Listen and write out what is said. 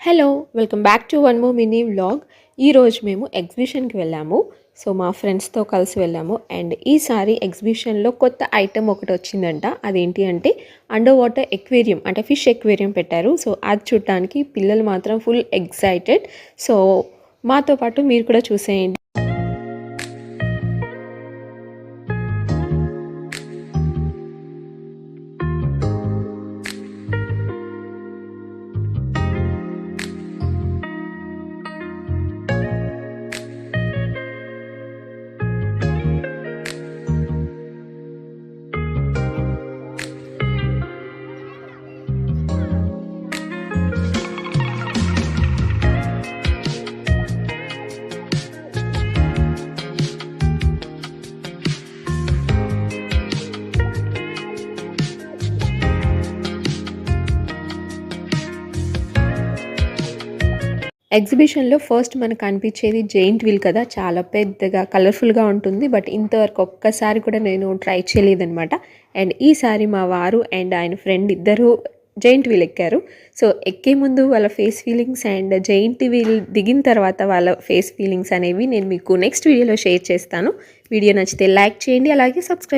Hello welcome back to one more mini vlog. ఈరోజు మేము ఎగ్జిబిషన్కి వెళ్ళాము. సో మా ఫ్రెండ్స్తో కలిసి వెళ్ళాము. అండ్ ఈసారి ఎగ్జిబిషన్లో కొత్త ఐటెం ఒకటి వచ్చిందంట. అదేంటి అంటే అండర్ వాటర్ ఎక్వేరియం, అంటే ఫిష్ ఎక్వేరియం పెట్టారు. సో అది చూడటానికి పిల్లలు మాత్రం ఫుల్ ఎక్సైటెడ్. సో మాతో పాటు మీరు కూడా చూసేయండి. ఎగ్జిబిషన్లో ఫస్ట్ మనకు కనిపించేది జెయింట్ వీల్ కదా, చాలా పెద్దగా కలర్ఫుల్గా ఉంటుంది. బట్ ఇంతవరకు ఒక్కసారి కూడా నేను ట్రై చేయలేదనమాట. అండ్ ఈసారి మా వారు అండ్ ఆయన ఫ్రెండ్ ఇద్దరు జెయింట్ వీల్ ఎక్కారు. సో ఎక్కే ముందు వాళ్ళ face feelings and giant wheel దిగిన తర్వాత వాళ్ళ ఫేస్ ఫీలింగ్స్ అనేవి నేను మీకు నెక్స్ట్ వీడియోలో షేర్ చేస్తాను. వీడియో నచ్చితే లైక్ చేయండి, అలాగే సబ్స్క్రైబ్